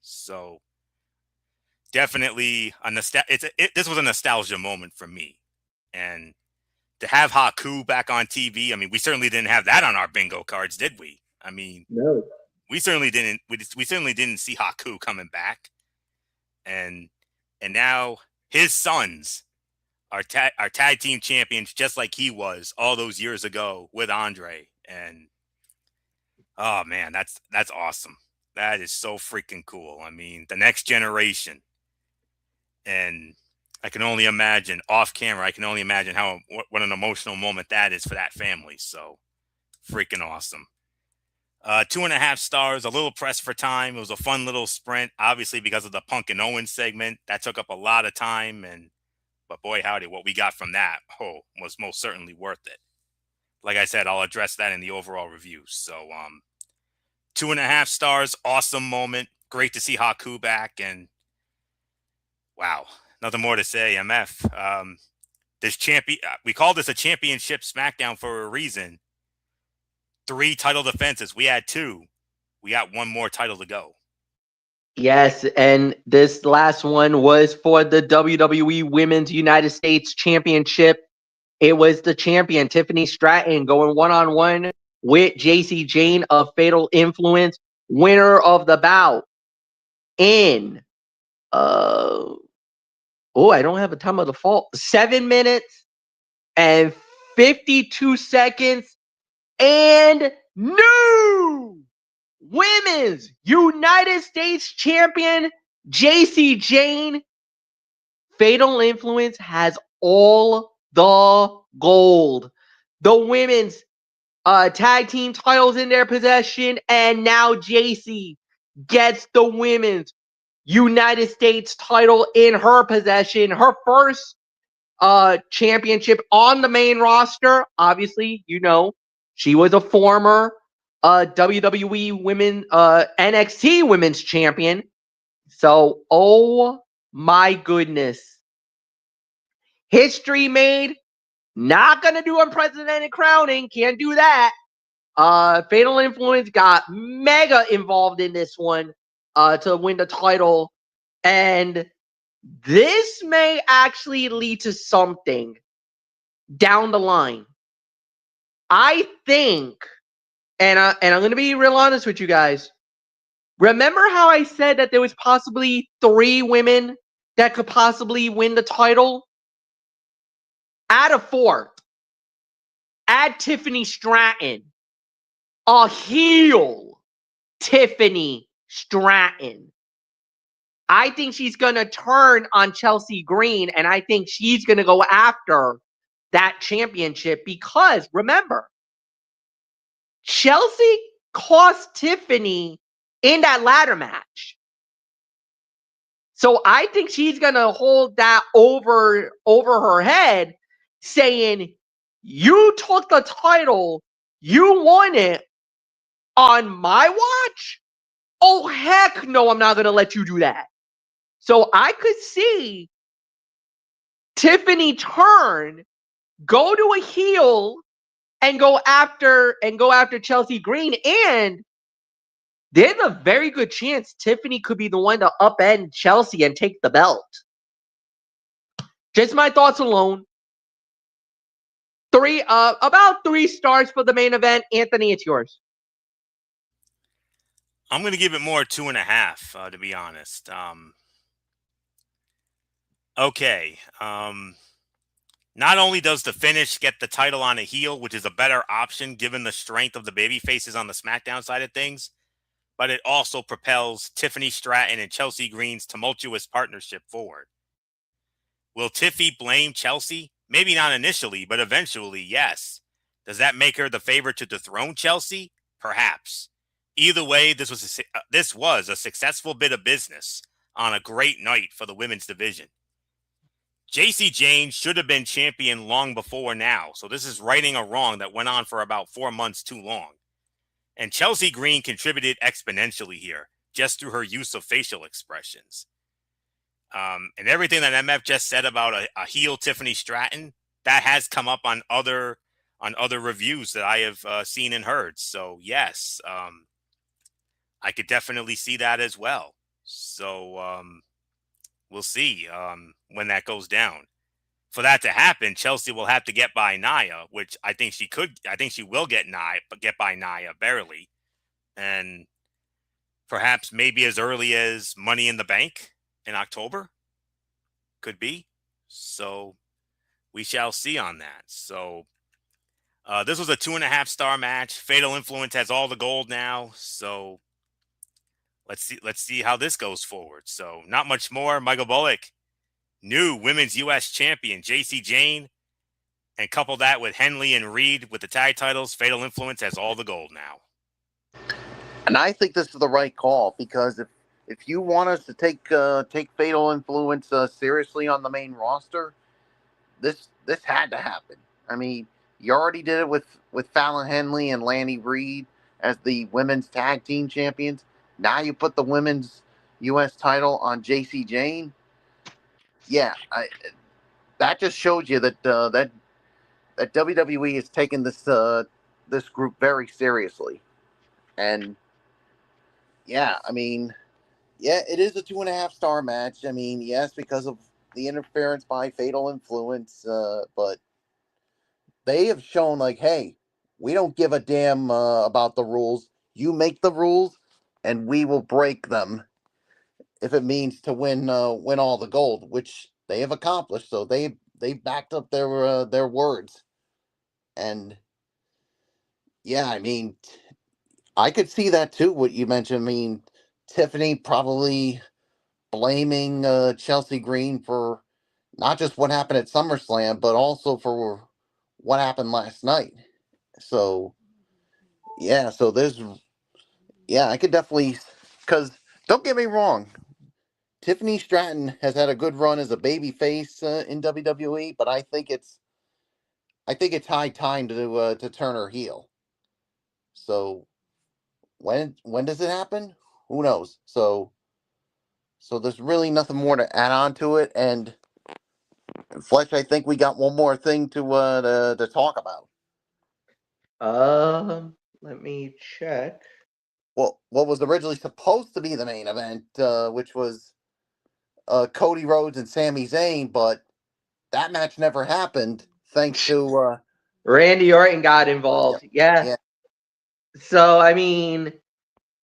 So definitely this was a nostalgia moment for me. And to have Haku back on TV, I mean, we certainly didn't have that on our bingo cards, did we? I mean, No. we certainly didn't. We certainly didn't see Haku coming back, and now his sons are tag team champions, just like he was all those years ago with Andre. And oh man, that's awesome. That is so freaking cool. I mean, the next generation, and I can only imagine off camera. I can only imagine what an emotional moment that is for that family. So freaking awesome. 2.5 stars, a little pressed for time. It was a fun little sprint, obviously because of the Punk and Owens segment. That took up a lot of time, but boy howdy, what we got from that was most certainly worth it. Like I said, I'll address that in the overall review. So 2.5 stars, awesome moment. Great to see Haku back, and wow, nothing more to say. MF. We call this a championship Smackdown for a reason. 3 title defenses. We had 2. We got 1 more title to go. Yes, and this last one was for the WWE Women's United States Championship. It was the champion, Tiffany Stratton, going one-on-one with JC Jane of Fatal Influence, winner of the bout in, I don't have a time of default, 7 minutes and 52 seconds, and new Women's United States Champion, JC Jane. Fatal Influence has all the gold. The women's tag team titles in their possession, and now JC gets the women's United States title in her possession. Her first championship on the main roster. Obviously, she was a former WWE women NXT women's champion. So, oh my goodness. History made. Not gonna do unprecedented crowning. Can't do that. Fatal Influence got mega involved in this one to win the title. And this may actually lead to something down the line. I think, and I'm going to be real honest with you guys. Remember how I said that there was possibly 3 women that could possibly win the title? Add a 4th. Add Tiffany Stratton. A heel Tiffany Stratton. I think she's going to turn on Chelsea Green, and I think she's going to go after that championship because, remember, Chelsea cost Tiffany in that ladder match. So I think she's going to hold that over her head, saying, you took the title, you won it on my watch? Oh, heck no, I'm not going to let you do that. So I could see Tiffany turn, go to a heel, and go after Chelsea Green. And there's a very good chance Tiffany could be the one to upend Chelsea and take the belt. Just my thoughts alone. About 3 stars for the main event. Anthony, it's yours. I'm going to give it more 2.5, to be honest. Okay. Not only does the finish get the title on a heel, which is a better option given the strength of the baby faces on the SmackDown side of things, but it also propels Tiffany Stratton and Chelsea Green's tumultuous partnership forward. Will Tiffy blame Chelsea? Maybe not initially, but eventually, yes. Does that make her the favorite to dethrone Chelsea? Perhaps. Either way, this was a successful bit of business on a great night for the women's division. JC Jane should have been champion long before now, so this is righting a wrong that went on for about 4 months too long. And Chelsea Green contributed exponentially here, just through her use of facial expressions. And everything that MF just said about a heel Tiffany Stratton, that has come up on other reviews that I have seen and heard. So yes, I could definitely see that as well. So we'll see when that goes down. For that to happen, Chelsea will have to get by Nia, which I think she could. I think she will get by Nia barely, and perhaps maybe as early as Money in the Bank in October. Could be. So we shall see on that. So this was a 2.5-star match. Fatal Influence has all the gold now. So let's see how this goes forward. So not much more. Michael Bullock, new women's U.S. champion, JC Jane, and couple that with Henley and Reed with the tag titles. Fatal Influence has all the gold now. And I think this is the right call, because if you want us to take Fatal Influence seriously on the main roster, this had to happen. I mean, you already did it with Fallon Henley and Lanny Reed as the women's tag team champions. Now you put the women's U.S. title on JC Jane. Yeah, that just shows you that that WWE is taking this group very seriously. And yeah, I mean, yeah, it is a 2.5-star match. I mean, yes, because of the interference by Fatal Influence, but they have shown, like, hey, we don't give a damn about the rules. You make the rules, and we will break them if it means to win all the gold, which they have accomplished. So they backed up their words, and yeah, I mean, I could see that too. What you mentioned, I mean, Tiffany probably blaming Chelsea Green for not just what happened at SummerSlam, but also for what happened last night. So yeah, I could definitely, because don't get me wrong, Tiffany Stratton has had a good run as a baby face in WWE, but I think it's high time to turn her heel. So when does it happen? Who knows? So there's really nothing more to add on to it. And Fletch, I think we got one more thing to talk about. Let me check. Well, what was originally supposed to be the main event, which was Cody Rhodes and Sami Zayn, but that match never happened thanks to Randy Orton got involved. Yeah. yeah. So I mean,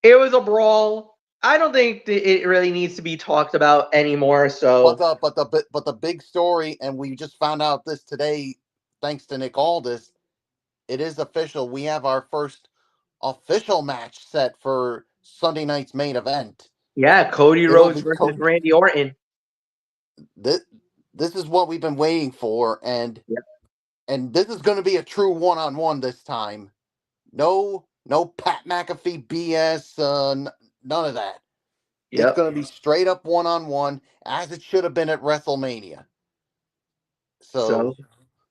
it was a brawl. I don't think it really needs to be talked about anymore. So, But the big story, and we just found out this today, thanks to Nick Aldis, it is official. We have our first official match set for Sunday night's main event. yeah, Cody It'll Rhodes be versus Cody. Randy Orton. This is what we've been waiting for, and Yep. and this is going to be a true one-on-one this time. No Pat McAfee BS. None of that. It's Yep. going to be straight up one-on-one, as it should have been at WrestleMania. So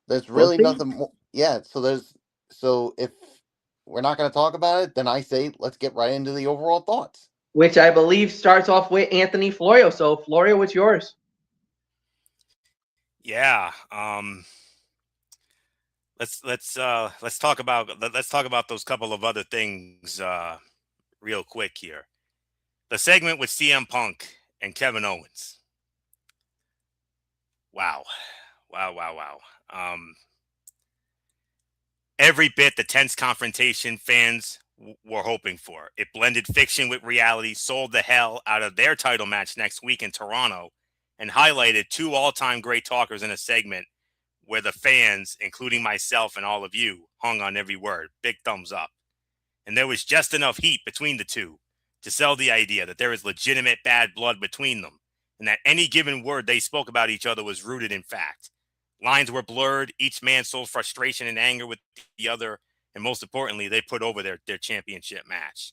there's really nothing more. Yeah. So if we're not going to talk about it, then I say let's get right into the overall thoughts. Which I believe starts off with Anthony Florio. So Florio, what's yours? Yeah. let's talk about those couple of other things real quick here. The segment with CM Punk and Kevin Owens. Wow. Every bit the tense confrontation fans were hoping for. It blended fiction with reality, sold the hell out of their title match next week in Toronto, and highlighted two all-time great talkers in a segment where the fans, including myself and all of you, hung on every word. Big thumbs up. And there was just enough heat between the two to sell the idea that there is legitimate bad blood between them, and that any given word they spoke about each other was rooted in fact. Lines were blurred, each man sold frustration and anger with the other, and most importantly, they put over their championship match.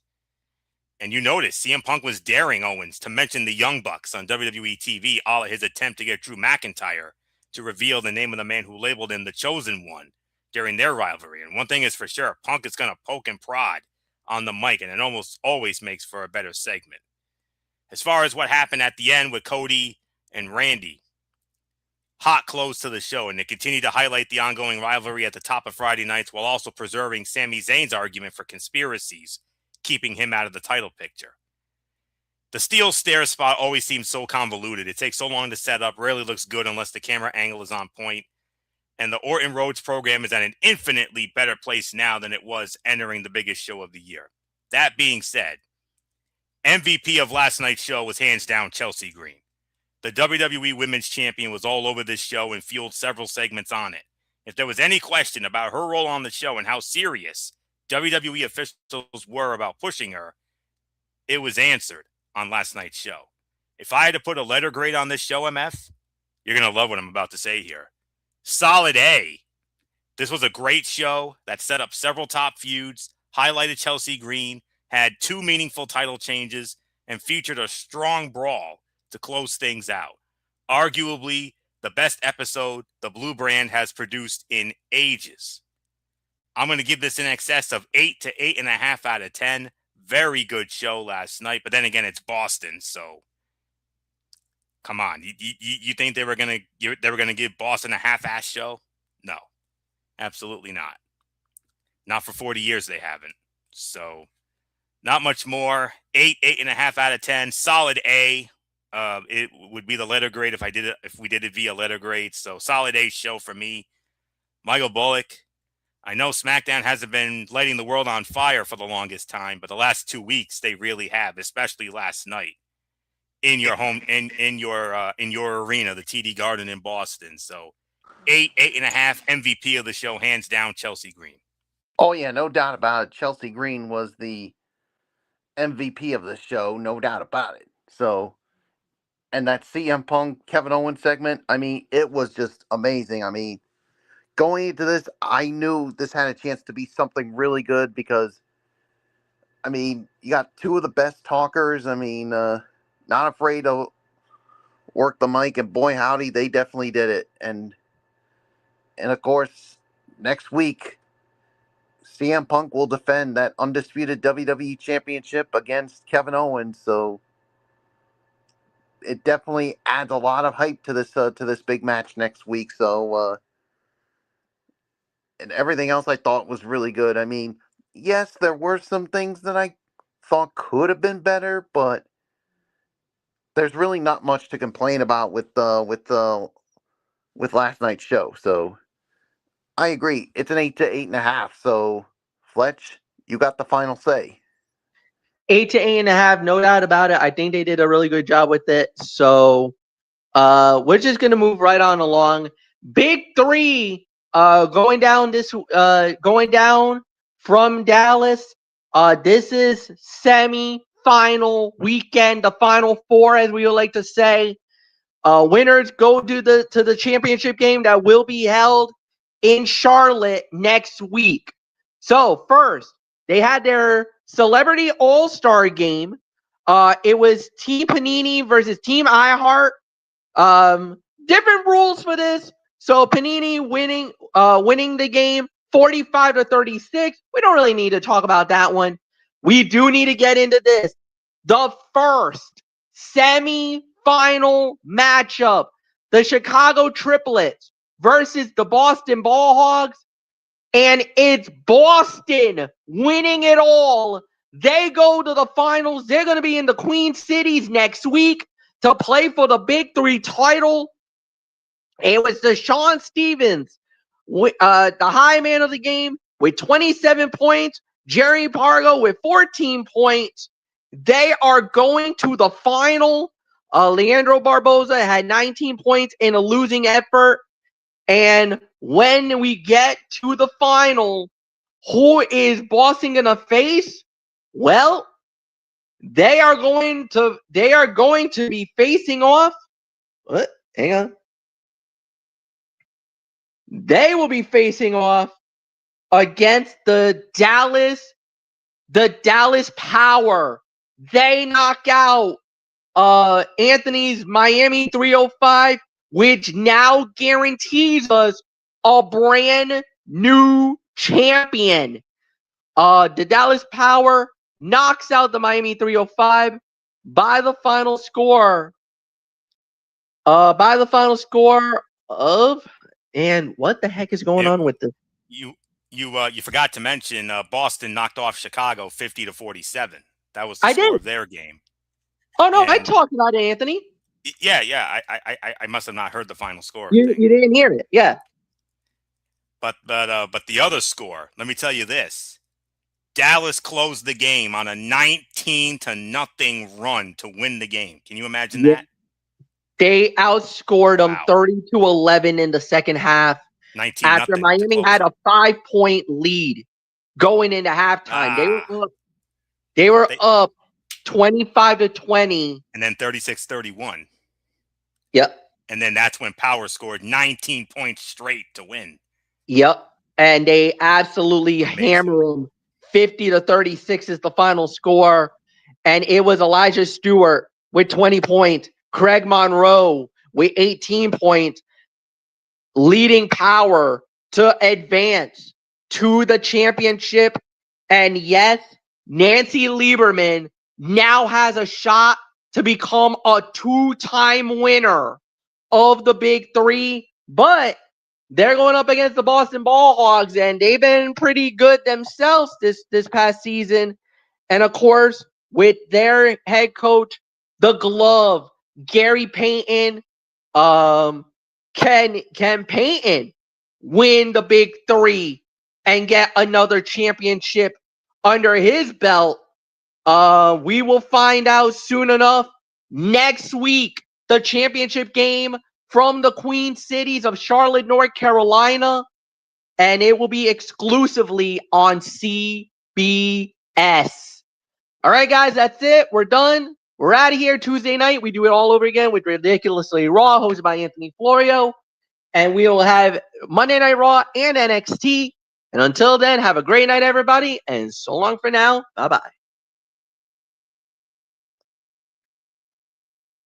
And you notice CM Punk was daring Owens to mention the Young Bucks on WWE TV, all his attempt to get Drew McIntyre to reveal the name of the man who labeled him the Chosen One during their rivalry. And one thing is for sure, Punk is going to poke and prod on the mic, and it almost always makes for a better segment. As far as what happened at the end with Cody and Randy, hot close to the show, and they continue to highlight the ongoing rivalry at the top of Friday nights while also preserving Sami Zayn's argument for conspiracies, keeping him out of the title picture. The steel stair spot always seems so convoluted. It takes so long to set up, rarely looks good unless the camera angle is on point. And the Orton Rhodes program is at an infinitely better place now than it was entering the biggest show of the year. That being said, MVP of last night's show was hands down Chelsea Green. The WWE Women's Champion was all over this show and fueled several segments on it. If there was any question about her role on the show and how serious WWE officials were about pushing her, it was answered on last night's show. If I had to put a letter grade on this show, MF, you're going to love what I'm about to say here. Solid A. This was a great show that set up several top feuds, highlighted Chelsea Green, had two meaningful title changes, and featured a strong brawl to close things out. Arguably the best episode the Blue Brand has produced in ages. I'm going to give this in excess of 8 to 8.5 out of 10. Very good show last night, but then again, it's Boston, so come on. You think they were going to give Boston a half-ass show? No, absolutely not. Not for 40 years they haven't. So not much more. 8.5 out of 10. Solid A. It would be the letter grade if we did it via letter grade. So solid A show for me. Michael Bullock. I know SmackDown hasn't been lighting the world on fire for the longest time, but the last 2 weeks they really have, especially last night in your home in your arena, the TD Garden in Boston. So 8.5 MVP of the show, hands down, Chelsea Green. Oh yeah, no doubt about it. Chelsea Green was the MVP of the show, no doubt about it. So, and that CM Punk Kevin Owens segment, I mean, it was just amazing. I mean, going into this, I knew this had a chance to be something really good because, I mean, you got two of the best talkers. I mean, not afraid to work the mic, and boy howdy, they definitely did it. And of course, next week, CM Punk will defend that undisputed WWE Championship against Kevin Owens. So it definitely adds a lot of hype to this big match next week. So and everything else I thought was really good. I mean, yes, there were some things that I thought could have been better, but there's really not much to complain about with last night's show. So I agree. It's an 8 to 8.5. So Fletch, you got the final say. 8 to 8.5, no doubt about it. I think they did a really good job with it. So we're just gonna move right on along. Big three going down from Dallas. This is semi-final weekend, the final four, as we would like to say. Winners go to the championship game that will be held in Charlotte next week. So first, they had their Celebrity All-Star game. It was Team Panini versus Team iHeart. Different rules for this. So Panini winning the game 45 to 36. We don't really need to talk about that one. We do need to get into this. The first semi-final matchup, the Chicago Triplets versus the Boston Ball Hogs. and it's Boston winning it all. They go to the finals. They're going to be in the Queen Cities next week to play for the Big Three title. It was Deshaun Stevens, the high man of the game, with 27 points. Jerry Pargo with 14 points. They are going to the final. Leandro Barboza had 19 points in a losing effort. And when we get to the final, who is Boston going to face? Well, they are going to be facing off. What? Hang on. They will be facing off against the Dallas Power. They knock out Anthony's Miami 305, which now guarantees us a brand new champion. The Dallas Power knocks out the Miami 305 by the final score. Of, and what the heck is going on with this? You forgot to mention Boston knocked off Chicago 50-47. That was the score of their game. Oh no, I talked about it, Anthony. Yeah. I must have not heard the final score. You didn't hear it, yeah. But the other score, let me tell you this: Dallas closed the game on a 19-0 run to win the game. Can you imagine that? They outscored them 30-11 in the second half. 19-0 after Miami had a 5-point lead going into halftime. They were up 25-20. And then 36-31. Yep. And then that's when Power scored 19 points straight to win. Yep. And they absolutely hammer them. 50-36 is the final score. And it was Elijah Stewart with 20 points. Craig Monroe with 18 points. Leading Power to advance to the championship. And yes, Nancy Lieberman now has a shot to become a 2-time winner of the Big Three. But they're going up against the Boston Ball Hogs, and they've been pretty good themselves this past season. And of course, with their head coach, the Glove, Gary Payton, can Payton win the Big Three and get another championship under his belt? We will find out soon enough. Next week, the championship game from the Queen Cities of Charlotte, North Carolina, and it will be exclusively on CBS. All right, guys, that's it. We're done. We're out of here. Tuesday night, we do it all over again with Ridiculously Raw, hosted by Anthony Florio. And we will have Monday Night Raw and NXT. And until then, have a great night, everybody. And so long for now. Bye-bye.